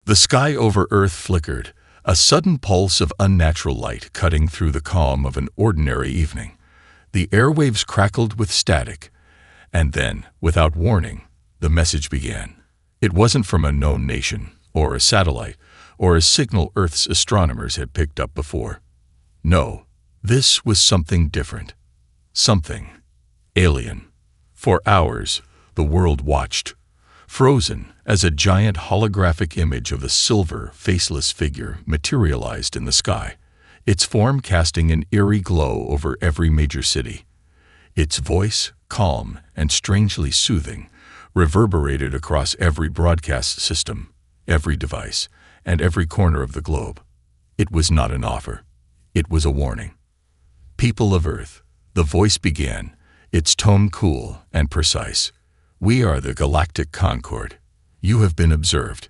The sky over Earth flickered, a sudden pulse of unnatural light cutting through the calm of an ordinary evening. The airwaves crackled with static, and then, without warning, the message began. It wasn't from a known nation, or a satellite, or a signal Earth's astronomers had picked up before. No, this was something different. Something alien. For hours, the world watched, frozen as a giant holographic image of a silver, faceless figure materialized in the sky, its form casting an eerie glow over every major city. Its voice, calm and strangely soothing, reverberated across every broadcast system, every device, and every corner of the globe. It was not an offer. It was a warning. People of Earth, the voice began, its tone cool and precise. We are the Galactic Concord. You have been observed.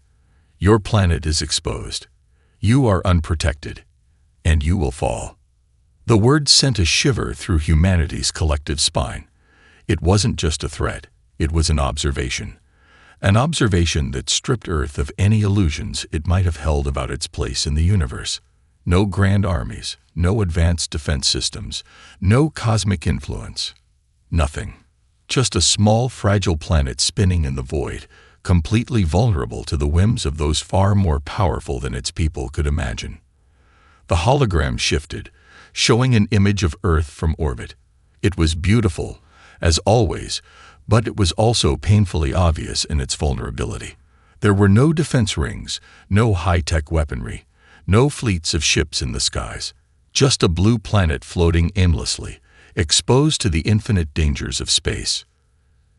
Your planet is exposed. You are unprotected, and you will fall. The words sent a shiver through humanity's collective spine. It wasn't just a threat, it was an observation. An observation that stripped Earth of any illusions it might have held about its place in the universe. No grand armies, no advanced defense systems, no cosmic influence. Nothing. Just a small, fragile planet spinning in the void, completely vulnerable to the whims of those far more powerful than its people could imagine. The hologram shifted, showing an image of Earth from orbit. It was beautiful, as always, but it was also painfully obvious in its vulnerability. There were no defense rings, no high-tech weaponry, no fleets of ships in the skies, just a blue planet floating aimlessly, exposed to the infinite dangers of space.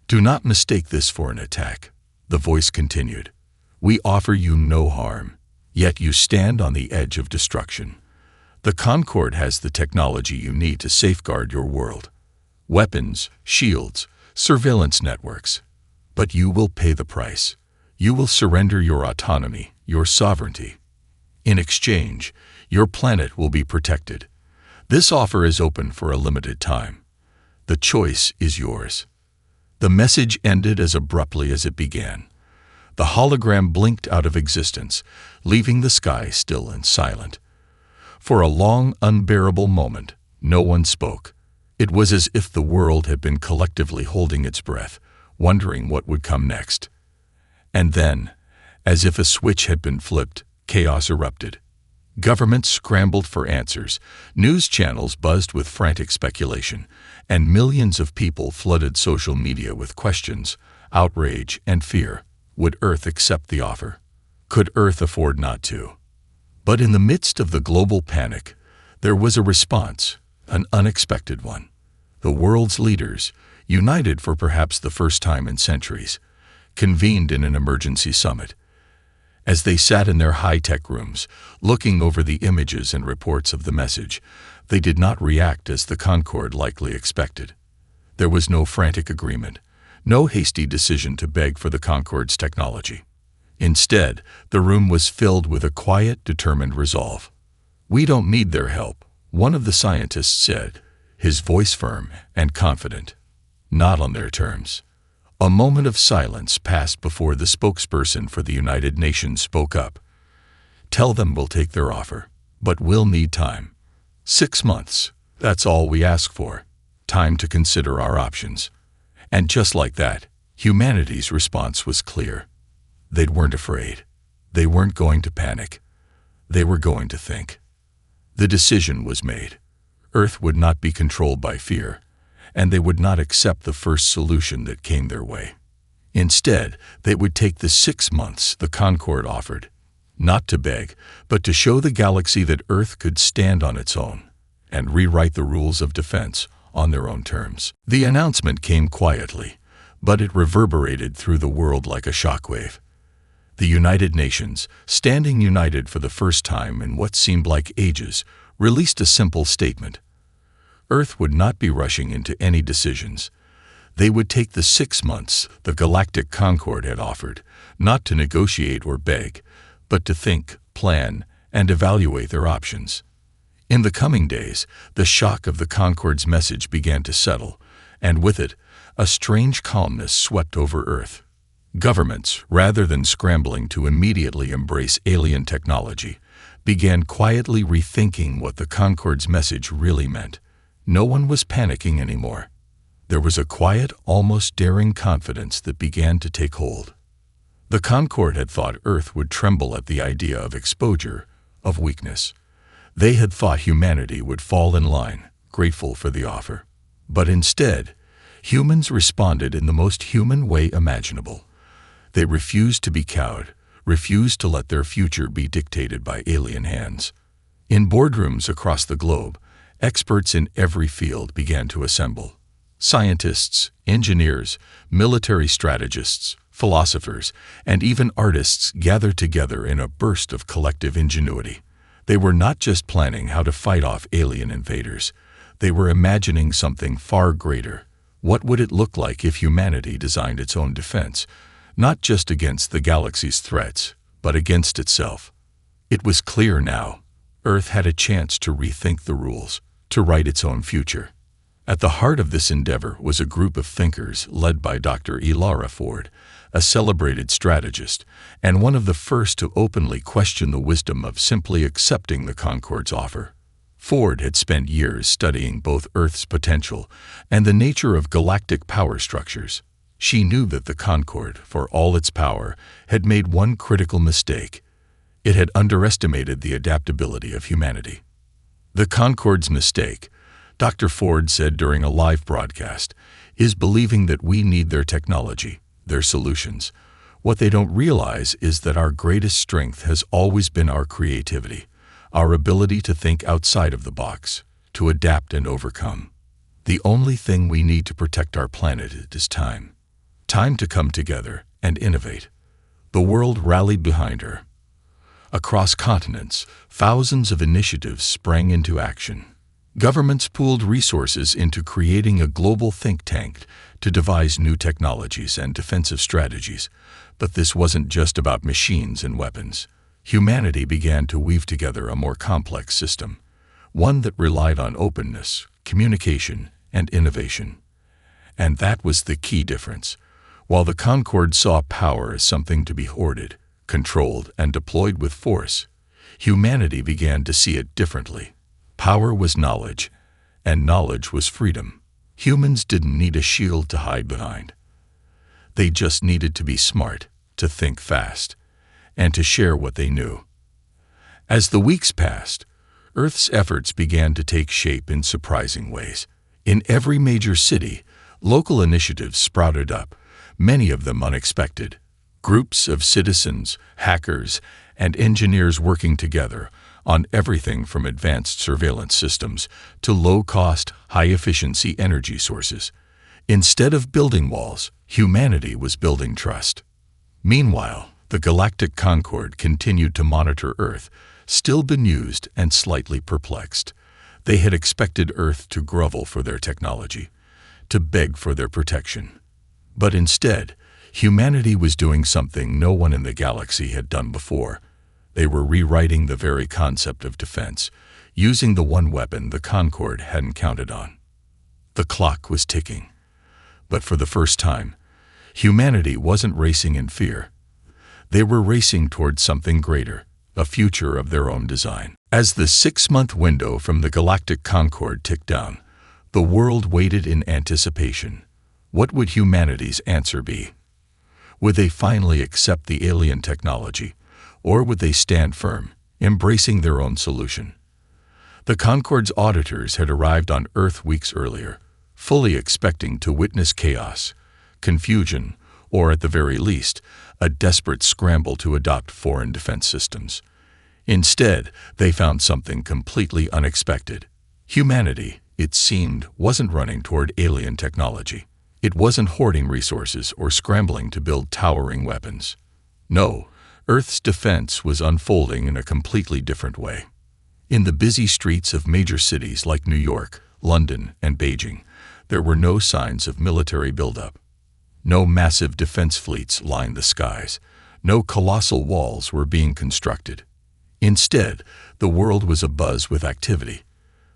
Do not mistake this for an attack, the voice continued. We offer you no harm, yet you stand on the edge of destruction. The Concord has the technology you need to safeguard your world. Weapons, shields, surveillance networks. But you will pay the price. You will surrender your autonomy, your sovereignty. In exchange, your planet will be protected. This offer is open for a limited time. The choice is yours. The message ended as abruptly as it began. The hologram blinked out of existence, leaving the sky still and silent. For a long, unbearable moment, no one spoke. It was as if the world had been collectively holding its breath, wondering what would come next. And then, as if a switch had been flipped, chaos erupted. Governments scrambled for answers, news channels buzzed with frantic speculation, and millions of people flooded social media with questions, outrage, and fear. Would Earth accept the offer? Could Earth afford not to? But in the midst of the global panic, there was a response, an unexpected one. The world's leaders, united for perhaps the first time in centuries, convened in an emergency summit. As they sat in their high-tech rooms, looking over the images and reports of the message, they did not react as the Concord likely expected. There was no frantic agreement, no hasty decision to beg for the Concord's technology. Instead, the room was filled with a quiet, determined resolve. We don't need their help, one of the scientists said, his voice firm and confident. Not on their terms. A moment of silence passed before the spokesperson for the United Nations spoke up. Tell them we'll take their offer, but we'll need time. 6 months, that's all we ask for. Time to consider our options. And just like that, humanity's response was clear. They weren't afraid. They weren't going to panic. They were going to think. The decision was made. Earth would not be controlled by fear, and they would not accept the first solution that came their way. Instead, they would take the 6 months the Concord offered, not to beg, but to show the galaxy that Earth could stand on its own and rewrite the rules of defense on their own terms. The announcement came quietly, but it reverberated through the world like a shockwave. The United Nations, standing united for the first time in what seemed like ages, released a simple statement. Earth would not be rushing into any decisions. They would take the 6 months the Galactic Concord had offered, not to negotiate or beg, but to think, plan, and evaluate their options. In the coming days, the shock of the Concord's message began to settle, and with it, a strange calmness swept over Earth. Governments, rather than scrambling to immediately embrace alien technology, began quietly rethinking what the Concorde's message really meant. No one was panicking anymore. There was a quiet, almost daring confidence that began to take hold. The Concorde had thought Earth would tremble at the idea of exposure, of weakness. They had thought humanity would fall in line, grateful for the offer. But instead, humans responded in the most human way imaginable. They refused to be cowed, refused to let their future be dictated by alien hands. In boardrooms across the globe, experts in every field began to assemble. Scientists, engineers, military strategists, philosophers, and even artists gathered together in a burst of collective ingenuity. They were not just planning how to fight off alien invaders. They were imagining something far greater. What would it look like if humanity designed its own defense, not just against the galaxy's threats, but against itself? It was clear now. Earth had a chance to rethink the rules, to write its own future. At the heart of this endeavor was a group of thinkers led by Dr. Elara Ford, a celebrated strategist, and one of the first to openly question the wisdom of simply accepting the Concorde's offer. Ford had spent years studying both Earth's potential and the nature of galactic power structures. She knew that the Concorde, for all its power, had made one critical mistake. It had underestimated the adaptability of humanity. The Concorde's mistake, Dr. Ford said during a live broadcast, is believing that we need their technology, their solutions. What they don't realize is that our greatest strength has always been our creativity, our ability to think outside of the box, to adapt and overcome. The only thing we need to protect our planet is time. Time to come together and innovate. The world rallied behind her. Across continents, thousands of initiatives sprang into action. Governments pooled resources into creating a global think tank to devise new technologies and defensive strategies. But this wasn't just about machines and weapons. Humanity began to weave together a more complex system, one that relied on openness, communication, and innovation. And that was the key difference. While the Concorde saw power as something to be hoarded, controlled, and deployed with force, humanity began to see it differently. Power was knowledge, and knowledge was freedom. Humans didn't need a shield to hide behind. They just needed to be smart, to think fast, and to share what they knew. As the weeks passed, Earth's efforts began to take shape in surprising ways. In every major city, local initiatives sprouted up, many of them unexpected. Groups of citizens, hackers, and engineers working together on everything from advanced surveillance systems to low-cost, high-efficiency energy sources. Instead of building walls, humanity was building trust. Meanwhile, the Galactic Concorde continued to monitor Earth, still bemused and slightly perplexed. They had expected Earth to grovel for their technology, to beg for their protection. But instead, humanity was doing something no one in the galaxy had done before. They were rewriting the very concept of defense, using the one weapon the Concorde hadn't counted on. The clock was ticking. But for the first time, humanity wasn't racing in fear. They were racing towards something greater, a future of their own design. As the 6-month window from the Galactic Concorde ticked down, the world waited in anticipation. What would humanity's answer be? Would they finally accept the alien technology, or would they stand firm, embracing their own solution? The Concorde's auditors had arrived on Earth weeks earlier, fully expecting to witness chaos, confusion, or at the very least, a desperate scramble to adopt foreign defense systems. Instead, they found something completely unexpected. Humanity, it seemed, wasn't running toward alien technology. It wasn't hoarding resources or scrambling to build towering weapons. No, Earth's defense was unfolding in a completely different way. In the busy streets of major cities like New York, London, and Beijing, there were no signs of military buildup. No massive defense fleets lined the skies. No colossal walls were being constructed. Instead, the world was abuzz with activity.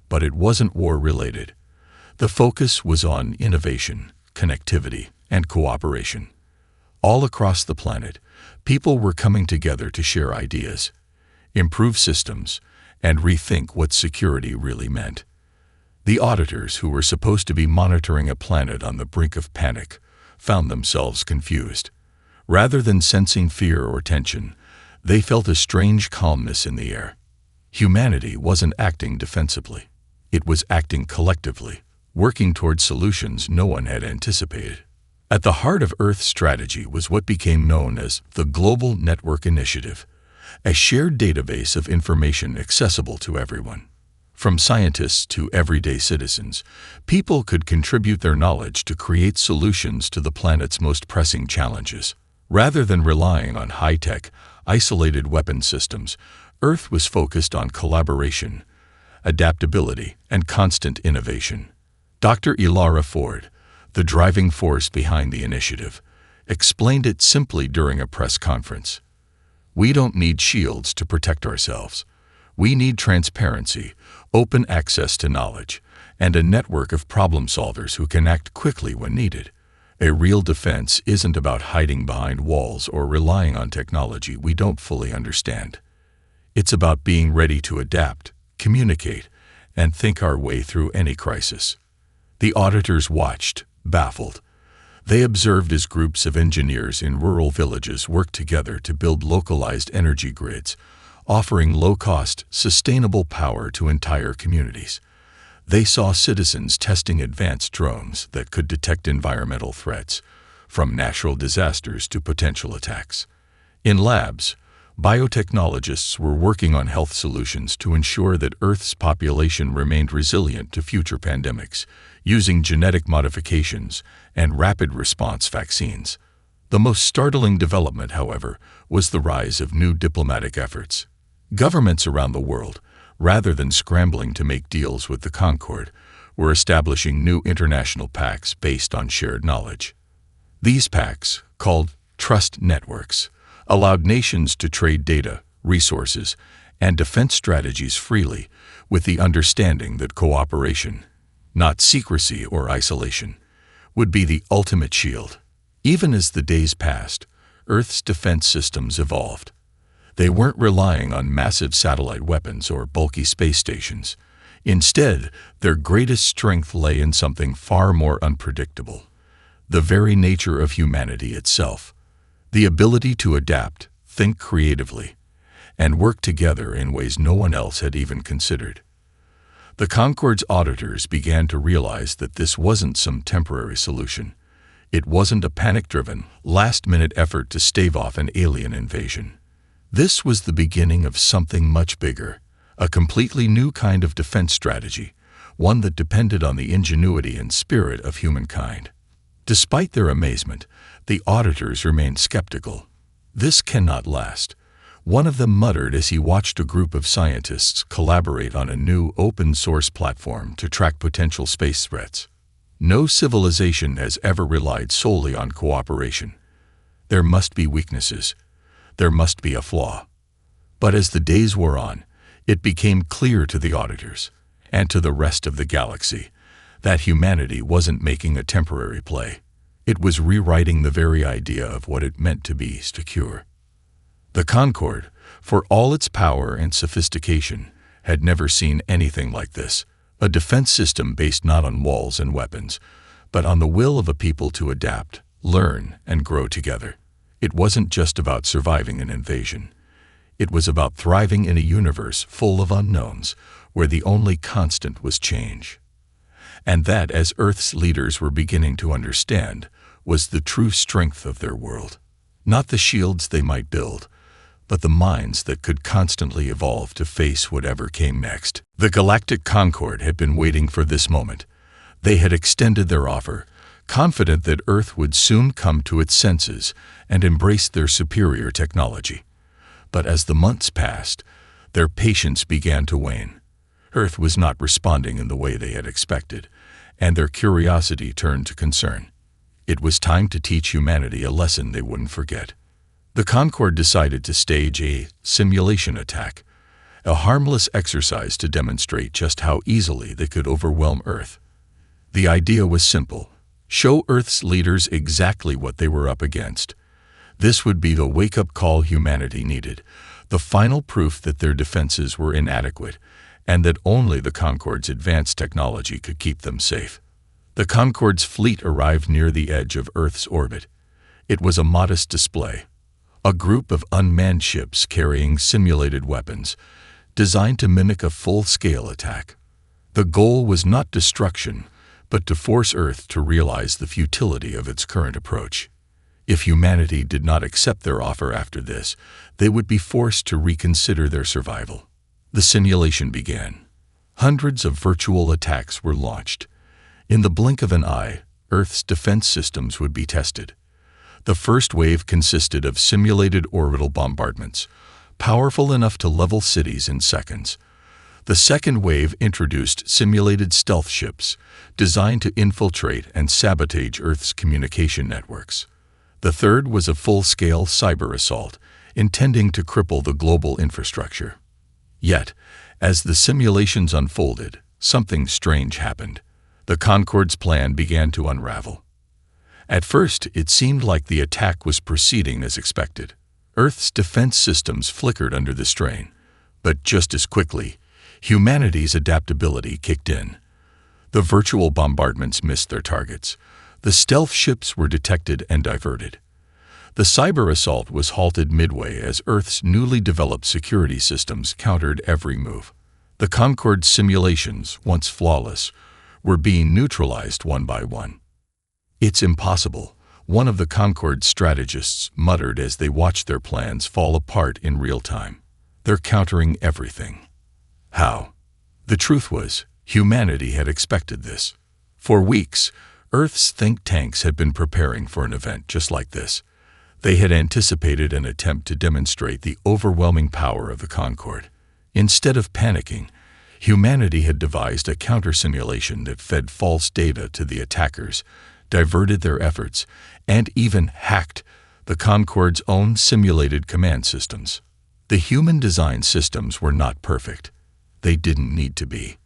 But it wasn't war-related. The focus was on innovation, connectivity, and cooperation. All across the planet, people were coming together to share ideas, improve systems, and rethink what security really meant. The auditors, who were supposed to be monitoring a planet on the brink of panic, found themselves confused. Rather than sensing fear or tension, they felt a strange calmness in the air. Humanity wasn't acting defensively. It was acting collectively, working towards solutions no one had anticipated. At the heart of Earth's strategy was what became known as the Global Network Initiative, a shared database of information accessible to everyone. From scientists to everyday citizens, people could contribute their knowledge to create solutions to the planet's most pressing challenges. Rather than relying on high-tech, isolated weapon systems, Earth was focused on collaboration, adaptability, and constant innovation. Dr. Elara Ford, the driving force behind the initiative, explained it simply during a press conference. "We don't need shields to protect ourselves. We need transparency, open access to knowledge, and a network of problem solvers who can act quickly when needed. A real defense isn't about hiding behind walls or relying on technology we don't fully understand. It's about being ready to adapt, communicate, and think our way through any crisis." The auditors watched, baffled. They observed as groups of engineers in rural villages worked together to build localized energy grids, offering low-cost, sustainable power to entire communities. They saw citizens testing advanced drones that could detect environmental threats, from natural disasters to potential attacks. In labs, biotechnologists were working on health solutions to ensure that Earth's population remained resilient to future pandemics, using genetic modifications and rapid response vaccines. The most startling development, however, was the rise of new diplomatic efforts. Governments around the world, rather than scrambling to make deals with the Concord, were establishing new international pacts based on shared knowledge. These pacts, called trust networks, allowed nations to trade data, resources, and defense strategies freely, with the understanding that cooperation, not secrecy or isolation, would be the ultimate shield. Even as the days passed, Earth's defense systems evolved. They weren't relying on massive satellite weapons or bulky space stations. Instead, their greatest strength lay in something far more unpredictable: the very nature of humanity itself, the ability to adapt, think creatively, and work together in ways no one else had even considered. The Concord's auditors began to realize that this wasn't some temporary solution. It wasn't a panic-driven, last-minute effort to stave off an alien invasion. This was the beginning of something much bigger, a completely new kind of defense strategy, one that depended on the ingenuity and spirit of humankind. Despite their amazement, the auditors remained skeptical. "This cannot last," one of them muttered as he watched a group of scientists collaborate on a new open-source platform to track potential space threats. No civilization has ever relied solely on cooperation. There must be weaknesses. There must be a flaw. But as the days wore on, it became clear to the auditors, and to the rest of the galaxy, that humanity wasn't making a temporary play. It was rewriting the very idea of what it meant to be secure. The Concord, for all its power and sophistication, had never seen anything like this: a defense system based not on walls and weapons, but on the will of a people to adapt, learn, and grow together. It wasn't just about surviving an invasion. It was about thriving in a universe full of unknowns, where the only constant was change. And that, as Earth's leaders were beginning to understand, was the true strength of their world. Not the shields they might build, but the minds that could constantly evolve to face whatever came next. The Galactic Concord had been waiting for this moment. They had extended their offer, confident that Earth would soon come to its senses and embrace their superior technology. But as the months passed, their patience began to wane. Earth was not responding in the way they had expected, and their curiosity turned to concern. It was time to teach humanity a lesson they wouldn't forget. The Concord decided to stage a simulation attack, a harmless exercise to demonstrate just how easily they could overwhelm Earth. The idea was simple: show Earth's leaders exactly what they were up against, This would be the wake-up call humanity needed, the final proof that their defenses were inadequate, and that only the Concorde's advanced technology could keep them safe. The Concorde's fleet arrived near the edge of Earth's orbit. It was a modest display, a group of unmanned ships carrying simulated weapons, designed to mimic a full-scale attack. The goal was not destruction, but to force Earth to realize the futility of its current approach. If humanity did not accept their offer after this, they would be forced to reconsider their survival. The simulation began. Hundreds of virtual attacks were launched. In the blink of an eye, Earth's defense systems would be tested. The first wave consisted of simulated orbital bombardments, powerful enough to level cities in seconds. The second wave introduced simulated stealth ships, designed to infiltrate and sabotage Earth's communication networks. The third was a full-scale cyber assault, intending to cripple the global infrastructure. Yet, as the simulations unfolded, something strange happened. The Concorde's plan began to unravel. At first, it seemed like the attack was proceeding as expected. Earth's defense systems flickered under the strain, but just as quickly, humanity's adaptability kicked in. The virtual bombardments missed their targets. The stealth ships were detected and diverted. The cyber assault was halted midway as Earth's newly developed security systems countered every move. The Concorde's simulations, once flawless, were being neutralized one by one. "It's impossible," one of the Concorde's strategists muttered as they watched their plans fall apart in real time. "They're countering everything." How? The truth was, humanity had expected this. For weeks, Earth's think tanks had been preparing for an event just like this. They had anticipated an attempt to demonstrate the overwhelming power of the Concorde. Instead of panicking, humanity had devised a counter-simulation that fed false data to the attackers, diverted their efforts, and even hacked the Concorde's own simulated command systems. The human-designed systems were not perfect. They didn't need to be.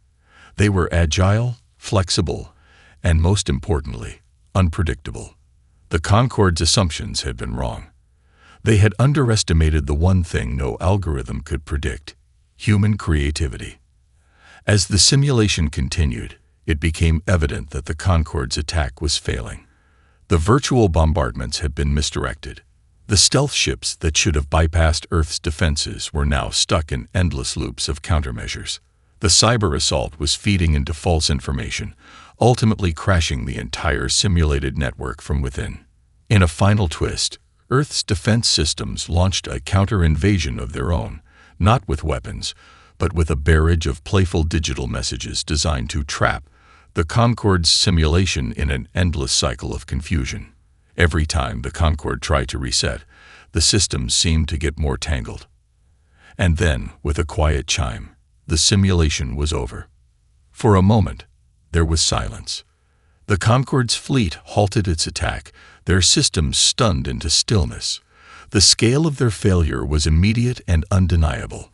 They were agile, flexible, and most importantly, unpredictable. The Concorde's assumptions had been wrong. They had underestimated the one thing no algorithm could predict: human creativity. As the simulation continued, it became evident that the Concorde's attack was failing. The virtual bombardments had been misdirected. The stealth ships that should have bypassed Earth's defenses were now stuck in endless loops of countermeasures. The cyber assault was feeding into false information, ultimately crashing the entire simulated network from within. In a final twist, Earth's defense systems launched a counter-invasion of their own, not with weapons, but with a barrage of playful digital messages designed to trap the Concorde's simulation in an endless cycle of confusion. Every time the Concorde tried to reset, the systems seemed to get more tangled. And then, with a quiet chime, the simulation was over. For a moment, there was silence. The Concorde's fleet halted its attack, their systems stunned into stillness. The scale of their failure was immediate and undeniable.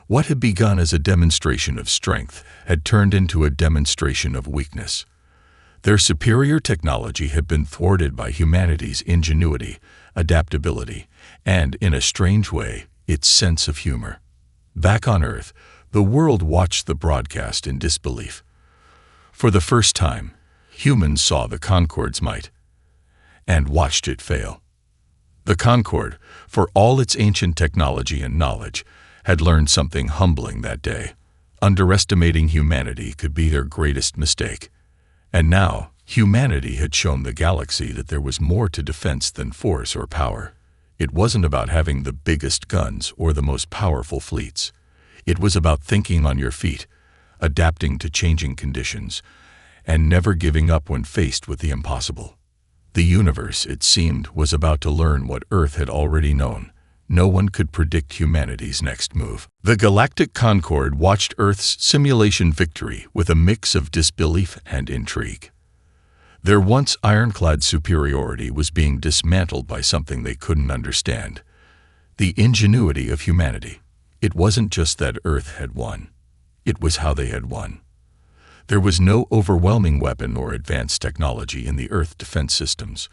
What had begun as a demonstration of strength had turned into a demonstration of weakness. Their superior technology had been thwarted by humanity's ingenuity, adaptability, and, in a strange way, its sense of humor. Back on Earth, the world watched the broadcast in disbelief. For the first time, humans saw the Concorde's might and watched it fail. The Concorde, for all its ancient technology and knowledge, had learned something humbling that day. Underestimating humanity could be their greatest mistake. And now, humanity had shown the galaxy that there was more to defense than force or power. It wasn't about having the biggest guns or the most powerful fleets. It was about thinking on your feet, adapting to changing conditions, and never giving up when faced with the impossible. The universe, it seemed, was about to learn what Earth had already known. No one could predict humanity's next move. The Galactic Concorde watched Earth's simulation victory with a mix of disbelief and intrigue. Their once ironclad superiority was being dismantled by something they couldn't understand: the ingenuity of humanity. It wasn't just that Earth had won. It was how they had won. There was no overwhelming weapon or advanced technology in the Earth defense systems.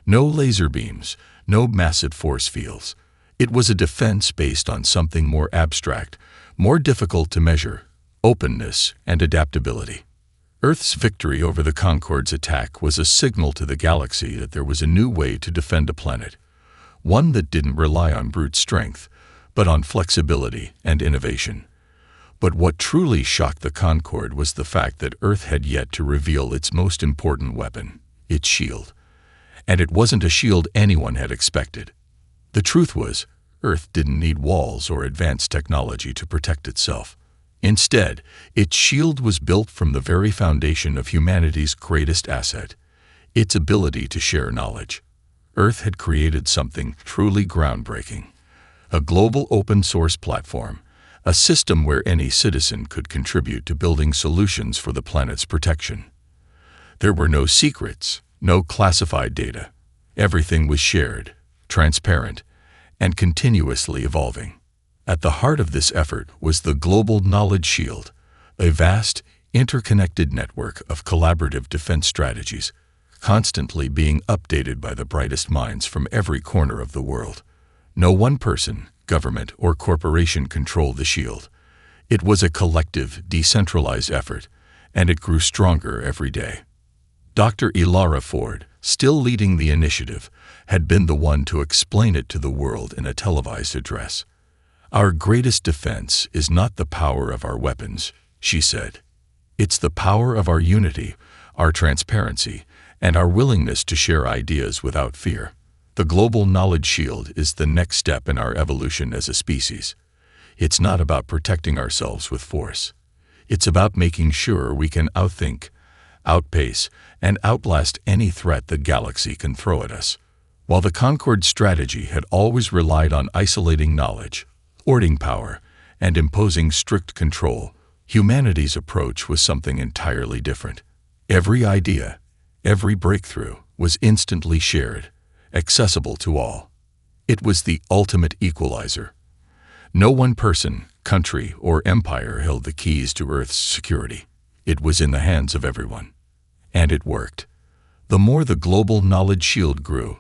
No laser beams, no massive force fields. It was a defense based on something more abstract, more difficult to measure: openness and adaptability. Earth's victory over the Concords' attack was a signal to the galaxy that there was a new way to defend a planet, one that didn't rely on brute strength, but on flexibility and innovation. But what truly shocked the Concord was the fact that Earth had yet to reveal its most important weapon, its shield. And it wasn't a shield anyone had expected. The truth was, Earth didn't need walls or advanced technology to protect itself. Instead, its shield was built from the very foundation of humanity's greatest asset, its ability to share knowledge. Earth had created something truly groundbreaking: a global open-source platform, a system where any citizen could contribute to building solutions for the planet's protection. There were no secrets, no classified data. Everything was shared, transparent, and continuously evolving. At the heart of this effort was the Global Knowledge Shield, a vast, interconnected network of collaborative defense strategies, constantly being updated by the brightest minds from every corner of the world. No one person, government, or corporation controlled the shield. It was a collective, decentralized effort, and it grew stronger every day. Dr. Elara Ford, still leading the initiative, had been the one to explain it to the world in a televised address. "Our greatest defense is not the power of our weapons," she said. "It's the power of our unity, our transparency, and our willingness to share ideas without fear. The global knowledge shield is the next step in our evolution as a species. It's not about protecting ourselves with force. It's about making sure we can outthink, outpace, and outlast any threat the galaxy can throw at us." While the Concord strategy had always relied on isolating knowledge, hoarding power, and imposing strict control, humanity's approach was something entirely different. Every idea, every breakthrough was instantly shared, accessible to all. It was the ultimate equalizer. No one person, country, or empire held the keys to Earth's security. It was in the hands of everyone. And it worked. The more the global knowledge shield grew,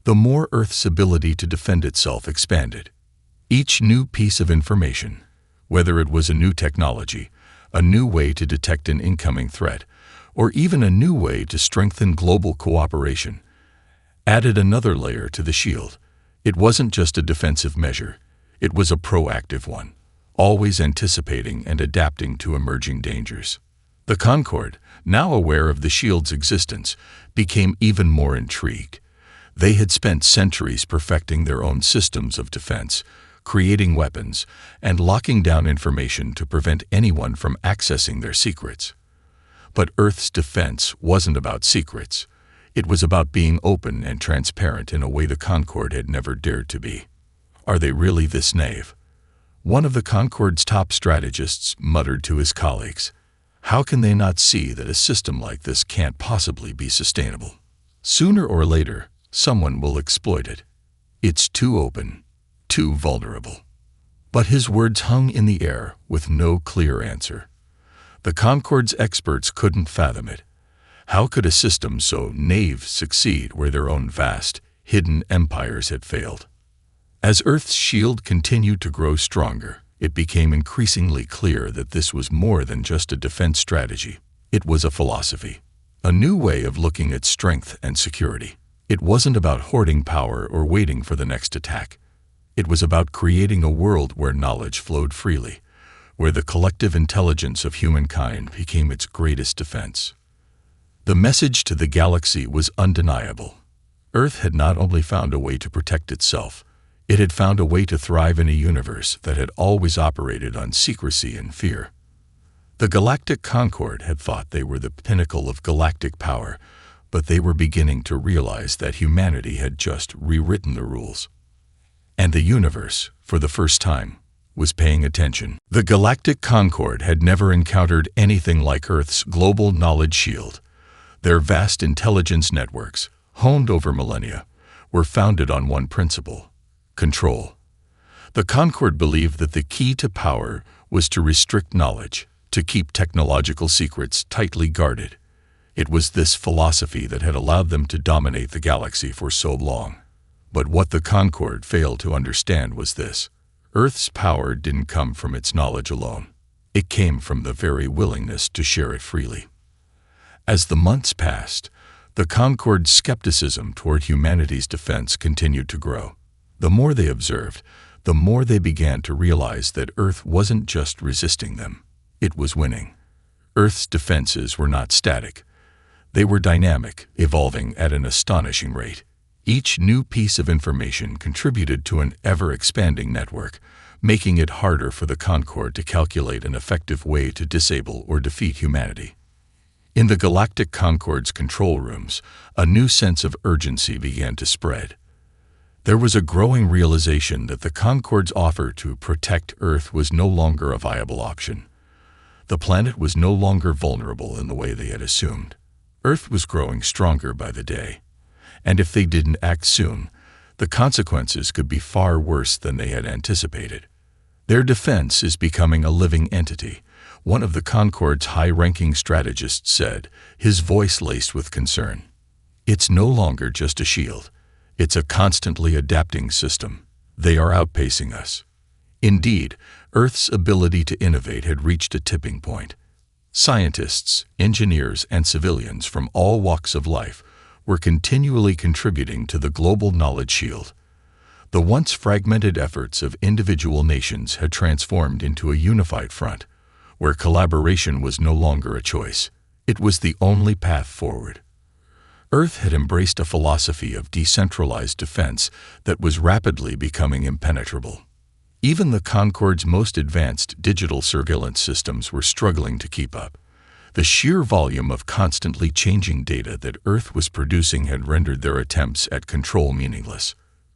the more Earth's ability to defend itself expanded. Each new piece of information, whether it was a new technology, a new way to detect an incoming threat, or even a new way to strengthen global cooperation, added another layer to the shield. It wasn't just a defensive measure, it was a proactive one, always anticipating and adapting to emerging dangers. The Concord, now aware of the shield's existence, became even more intrigued. They had spent centuries perfecting their own systems of defense, creating weapons, and locking down information to prevent anyone from accessing their secrets. But Earth's defense wasn't about secrets. It was about being open and transparent in a way the Concord had never dared to be. "Are they really this naive?" One of the Concord's top strategists muttered to his colleagues. "How can they not see that a system like this can't possibly be sustainable? Sooner or later, someone will exploit it. It's too open, too vulnerable." But his words hung in the air with no clear answer. The Concord's experts couldn't fathom it. How could a system so naive succeed where their own vast, hidden empires had failed? As Earth's shield continued to grow stronger, it became increasingly clear that this was more than just a defense strategy. It was a philosophy, a new way of looking at strength and security. It wasn't about hoarding power or waiting for the next attack. It was about creating a world where knowledge flowed freely, where the collective intelligence of humankind became its greatest defense. The message to the galaxy was undeniable. Earth had not only found a way to protect itself, it had found a way to thrive in a universe that had always operated on secrecy and fear. The Galactic Concord had thought they were the pinnacle of galactic power, but they were beginning to realize that humanity had just rewritten the rules. And the universe, for the first time, was paying attention. The Galactic Concord had never encountered anything like Earth's global knowledge shield. Their vast intelligence networks, honed over millennia, were founded on one principle: control. The Concord believed that the key to power was to restrict knowledge, to keep technological secrets tightly guarded. It was this philosophy that had allowed them to dominate the galaxy for so long. But what the Concord failed to understand was this: Earth's power didn't come from its knowledge alone. It came from the very willingness to share it freely. As the months passed, the Concord's skepticism toward humanity's defense continued to grow. The more they observed, the more they began to realize that Earth wasn't just resisting them. It was winning. Earth's defenses were not static. They were dynamic, evolving at an astonishing rate. Each new piece of information contributed to an ever-expanding network, making it harder for the Concord to calculate an effective way to disable or defeat humanity. In the Galactic Concord's control rooms, a new sense of urgency began to spread. There was a growing realization that the Concord's offer to protect Earth was no longer a viable option. The planet was no longer vulnerable in the way they had assumed. Earth was growing stronger by the day, and if they didn't act soon, the consequences could be far worse than they had anticipated. Their defense is becoming a living entity, one of the Concord's high-ranking strategists said, his voice laced with concern. It's no longer just a shield. It's a constantly adapting system. They are outpacing us. Indeed, Earth's ability to innovate had reached a tipping point. Scientists, engineers, and civilians from all walks of life were continually contributing to the global knowledge shield. The once fragmented efforts of individual nations had transformed into a unified front, where collaboration was no longer a choice. It was the only path forward. Earth had embraced a philosophy of decentralized defense that was rapidly becoming impenetrable. Even the Concord's most advanced digital surveillance systems were struggling to keep up. The sheer volume of constantly changing data that Earth was producing had rendered their attempts at control meaningless.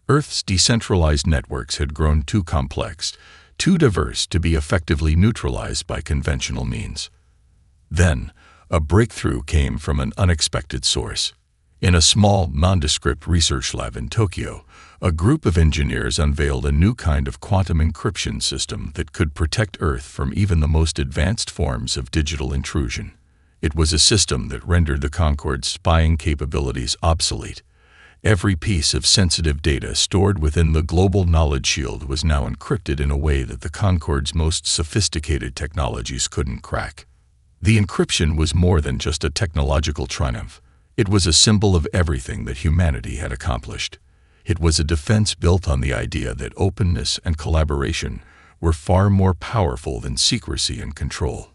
Earth's decentralized networks had grown too complex, too diverse to be effectively neutralized by conventional means. Then, a breakthrough came from an unexpected source. In a small, nondescript research lab in Tokyo, a group of engineers unveiled a new kind of quantum encryption system that could protect Earth from even the most advanced forms of digital intrusion. It was a system that rendered the Concord's spying capabilities obsolete. Every piece of sensitive data stored within the global knowledge shield was now encrypted in a way that the Concord's most sophisticated technologies couldn't crack. The encryption was more than just a technological triumph. It was a symbol of everything that humanity had accomplished. It was a defense built on the idea that openness and collaboration were far more powerful than secrecy and control.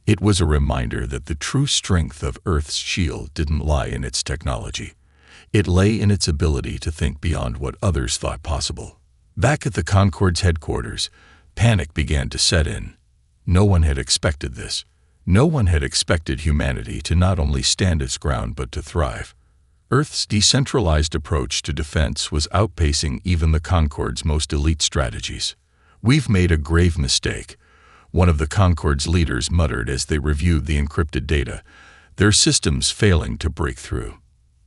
It was a reminder that the true strength of Earth's shield didn't lie in its technology. It lay in its ability to think beyond what others thought possible. Back at the Concord's headquarters, panic began to set in. No one had expected this. No one had expected humanity to not only stand its ground but to thrive. Earth's decentralized approach to defense was outpacing even the Concord's most elite strategies. "We've made a grave mistake," one of the Concord's leaders muttered as they reviewed the encrypted data, their systems failing to break through.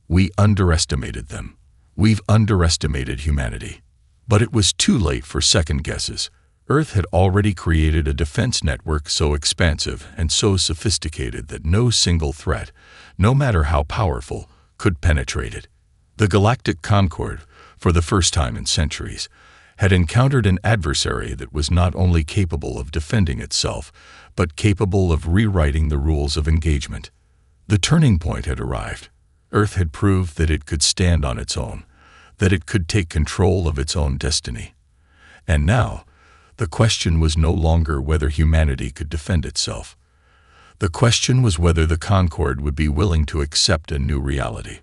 "We underestimated them. We've underestimated humanity." But it was too late for second guesses. Earth had already created a defense network so expansive and so sophisticated that no single threat, no matter how powerful, could penetrate it. The Galactic Concord, for the first time in centuries, had encountered an adversary that was not only capable of defending itself, but capable of rewriting the rules of engagement. The turning point had arrived. Earth had proved that it could stand on its own, that it could take control of its own destiny. And now, the question was no longer whether humanity could defend itself. The question was whether the Concord would be willing to accept a new reality.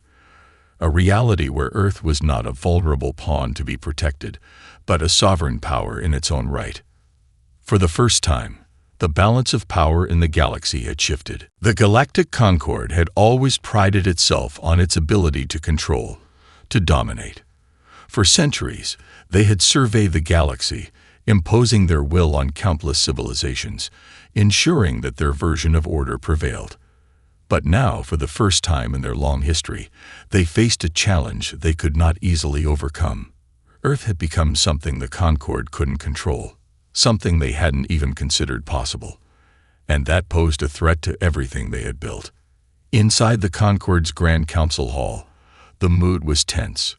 A reality where Earth was not a vulnerable pawn to be protected, but a sovereign power in its own right. For the first time, the balance of power in the galaxy had shifted. The Galactic Concord had always prided itself on its ability to control, to dominate. For centuries, they had surveyed the galaxy, imposing their will on countless civilizations, ensuring that their version of order prevailed. But now, for the first time in their long history, they faced a challenge they could not easily overcome. Earth had become something the Concord couldn't control, something they hadn't even considered possible. And that posed a threat to everything they had built. Inside the Concord's Grand Council Hall, the mood was tense.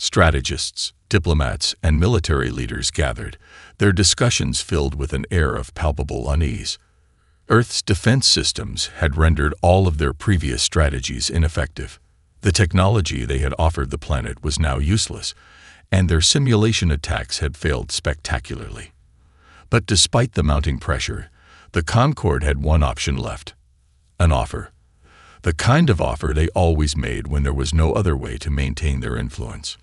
Strategists, diplomats, and military leaders gathered, their discussions filled with an air of palpable unease. Earth's defense systems had rendered all of their previous strategies ineffective. The technology they had offered the planet was now useless, and their simulation attacks had failed spectacularly. But despite the mounting pressure, the Concord had one option left: an offer. The kind of offer they always made when there was no other way to maintain their influence.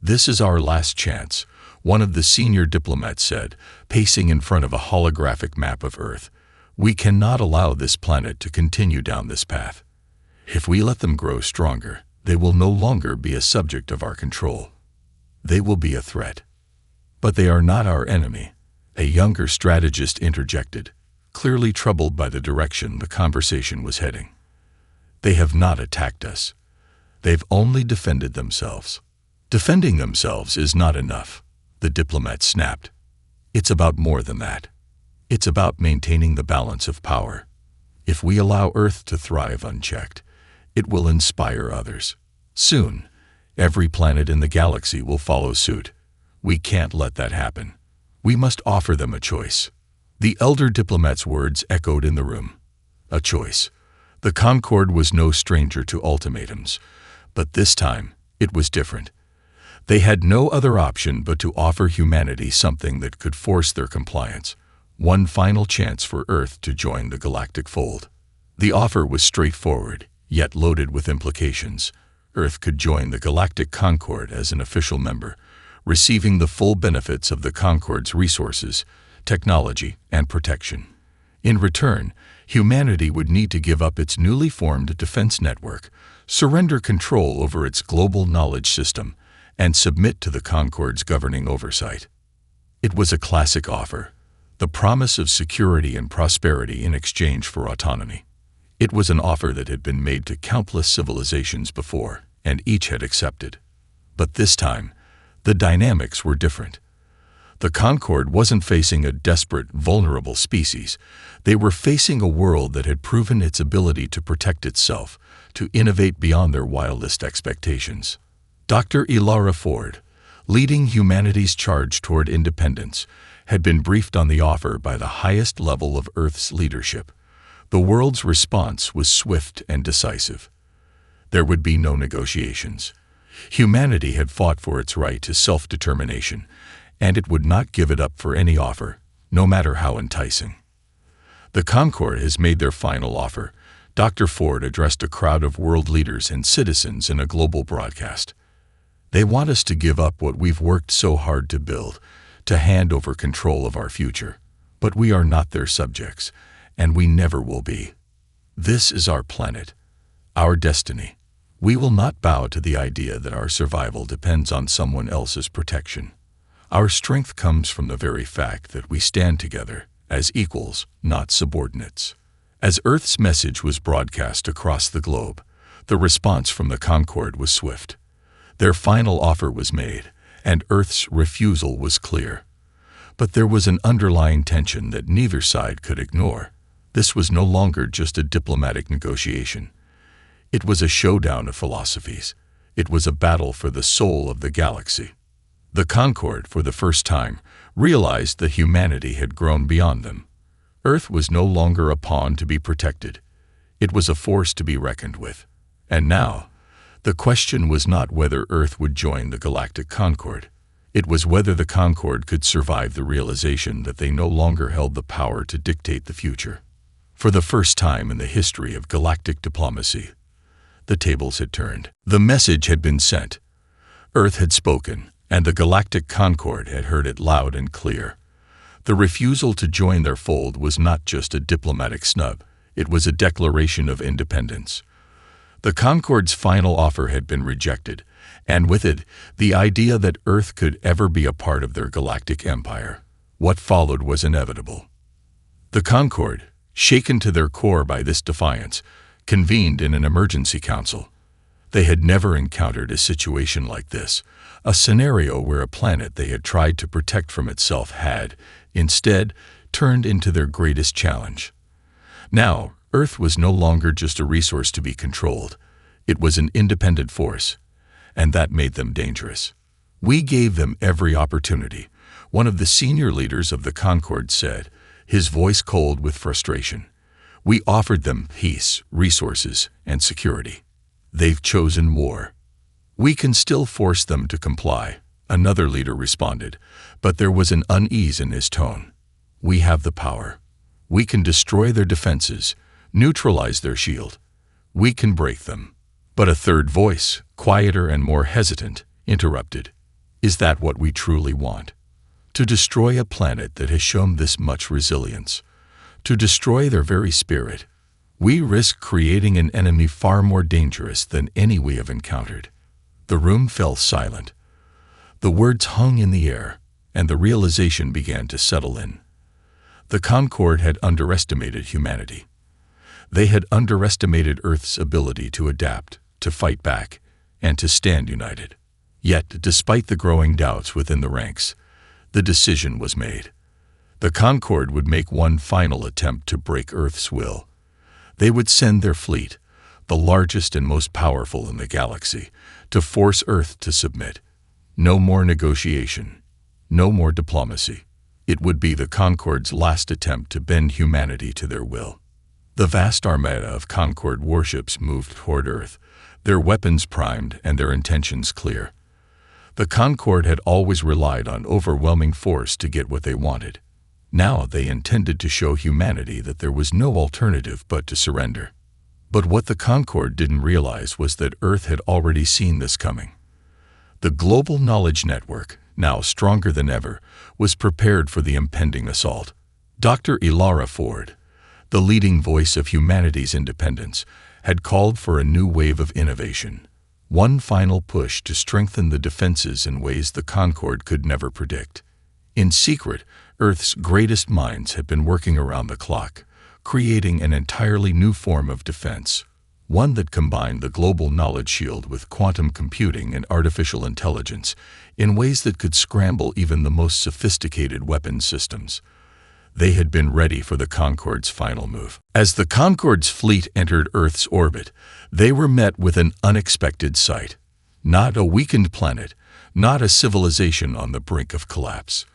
"This is our last chance," one of the senior diplomats said, pacing in front of a holographic map of Earth. "We cannot allow this planet to continue down this path. If we let them grow stronger, they will no longer be a subject of our control. They will be a threat. But they are not our enemy," a younger strategist interjected, clearly troubled by the direction the conversation was heading. "They have not attacked us. They've only defended themselves." "Defending themselves is not enough," the diplomat snapped. "It's about more than that. It's about maintaining the balance of power. If we allow Earth to thrive unchecked, it will inspire others. Soon, every planet in the galaxy will follow suit. We can't let that happen. We must offer them a choice." The elder diplomat's words echoed in the room. A choice. The Concord was no stranger to ultimatums, but this time it was different. They had no other option but to offer humanity something that could force their compliance, one final chance for Earth to join the galactic fold. The offer was straightforward, yet loaded with implications. Earth could join the Galactic Concord as an official member, receiving the full benefits of the Concord's resources, technology, and protection. In return, humanity would need to give up its newly formed defense network, surrender control over its global knowledge system, and submit to the Concord's governing oversight. It was a classic offer, the promise of security and prosperity in exchange for autonomy. It was an offer that had been made to countless civilizations before, and each had accepted. But this time, the dynamics were different. The Concord wasn't facing a desperate, vulnerable species. They were facing a world that had proven its ability to protect itself, to innovate beyond their wildest expectations. Dr. Elara Ford, leading humanity's charge toward independence, had been briefed on the offer by the highest level of Earth's leadership. The world's response was swift and decisive. There would be no negotiations. Humanity had fought for its right to self-determination, and it would not give it up for any offer, no matter how enticing. "The Concord has made their final offer," Dr. Ford addressed a crowd of world leaders and citizens in a global broadcast. "They want us to give up what we've worked so hard to build, to hand over control of our future. But we are not their subjects, and we never will be. This is our planet, our destiny. We will not bow to the idea that our survival depends on someone else's protection. Our strength comes from the very fact that we stand together as equals, not subordinates." As Earth's message was broadcast across the globe, the response from the Concord was swift. Their final offer was made, and Earth's refusal was clear. But there was an underlying tension that neither side could ignore. This was no longer just a diplomatic negotiation. It was a showdown of philosophies. It was a battle for the soul of the galaxy. The Concord, for the first time, realized that humanity had grown beyond them. Earth was no longer a pawn to be protected. It was a force to be reckoned with. And now, the question was not whether Earth would join the Galactic Concord. It was whether the Concord could survive the realization that they no longer held the power to dictate the future. For the first time in the history of galactic diplomacy, the tables had turned. The message had been sent. Earth had spoken, and the Galactic Concord had heard it loud and clear. The refusal to join their fold was not just a diplomatic snub, it was a declaration of independence. The Concord's final offer had been rejected, and with it, the idea that Earth could ever be a part of their galactic empire. What followed was inevitable. The Concord, shaken to their core by this defiance, convened in an emergency council. They had never encountered a situation like this, a scenario where a planet they had tried to protect from itself had, instead, turned into their greatest challenge. Now, Earth was no longer just a resource to be controlled. It was an independent force. and that made them dangerous. We gave them every opportunity, one of the senior leaders of the Concord said, his voice cold with frustration. We offered them peace, resources, and security. They've chosen war. We can still force them to comply, another leader responded, but there was an unease in his tone. We have the power. We can destroy their defenses, neutralize their shield. We can break them. But a third voice, quieter and more hesitant, interrupted. Is that what we truly want? To destroy a planet that has shown this much resilience? To destroy their very spirit? We risk creating an enemy far more dangerous than any we have encountered. The room fell silent. The words hung in the air, and the realization began to settle in. The Concord had underestimated humanity. They had underestimated Earth's ability to adapt, to fight back, and to stand united. Yet, despite the growing doubts within the ranks, the decision was made. The Concord would make one final attempt to break Earth's will. They would send their fleet, the largest and most powerful in the galaxy, to force Earth to submit. No more negotiation, no more diplomacy. It would be the Concord's last attempt to bend humanity to their will. The vast armada of Concord warships moved toward Earth, their weapons primed and their intentions clear. The Concord had always relied on overwhelming force to get what they wanted. Now they intended to show humanity that there was no alternative but to surrender. But what the Concord didn't realize was that Earth had already seen this coming. The global knowledge network, now stronger than ever, was prepared for the impending assault. Dr. Elara Ford, the leading voice of humanity's independence, had called for a new wave of innovation, one final push to strengthen the defenses in ways the Concord could never predict. In secret, Earth's greatest minds had been working around the clock, creating an entirely new form of defense, one that combined the global knowledge shield with quantum computing and artificial intelligence in ways that could scramble even the most sophisticated weapons systems. They had been ready for the Concord's final move. As the Concord's fleet entered Earth's orbit, they were met with an unexpected sight. Not a weakened planet, not a civilization on the brink of collapse,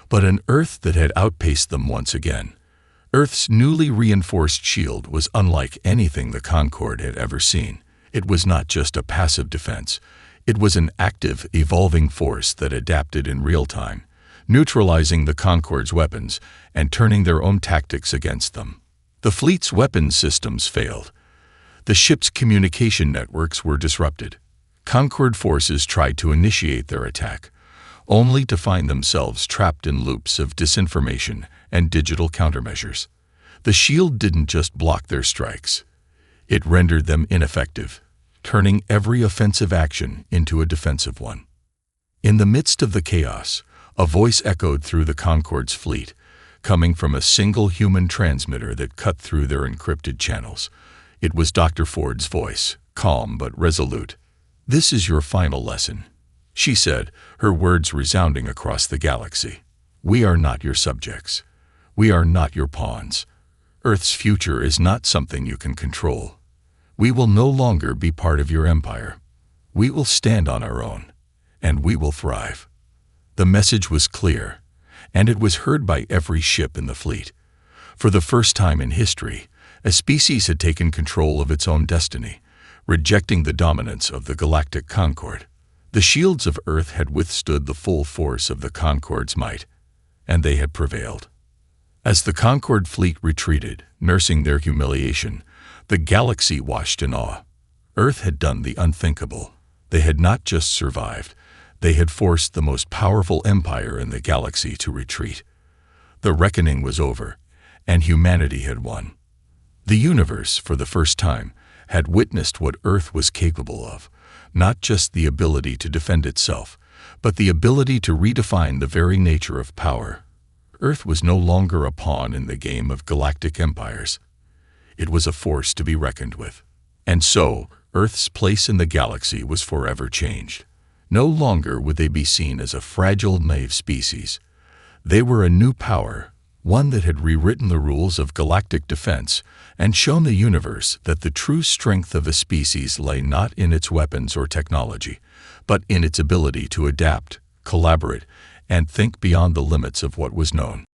but an Earth that had outpaced them once again. Earth's newly reinforced shield was unlike anything the Concord had ever seen. It was not just a passive defense. It was an active, evolving force that adapted in real time, neutralizing the Concord's weapons and turning their own tactics against them. The fleet's weapons systems failed. The ship's communication networks were disrupted. Concord forces tried to initiate their attack, only to find themselves trapped in loops of disinformation and digital countermeasures. The shield didn't just block their strikes. It rendered them ineffective, turning every offensive action into a defensive one. In the midst of the chaos, a voice echoed through the Concord's fleet, coming from a single human transmitter that cut through their encrypted channels. It was Dr. Ford's voice, calm but resolute. "This is your final lesson," she said, her words resounding across the galaxy. "We are not your subjects. We are not your pawns. Earth's future is not something you can control. We will no longer be part of your empire. We will stand on our own, and we will thrive." The message was clear, and it was heard by every ship in the fleet. For the first time in history, a species had taken control of its own destiny, rejecting the dominance of the Galactic Concord. The shields of Earth had withstood the full force of the Concord's might, and they had prevailed. As the Concord fleet retreated, nursing their humiliation, the galaxy watched in awe. Earth had done the unthinkable. They had not just survived, they had forced the most powerful empire in the galaxy to retreat. The reckoning was over, and humanity had won. The universe, for the first time, had witnessed what Earth was capable of, not just the ability to defend itself, but the ability to redefine the very nature of power. Earth was no longer a pawn in the game of galactic empires. It was a force to be reckoned with. And so, Earth's place in the galaxy was forever changed. No longer would they be seen as a fragile, naive species. They were a new power, one that had rewritten the rules of galactic defense and shown the universe that the true strength of a species lay not in its weapons or technology, but in its ability to adapt, collaborate, and think beyond the limits of what was known.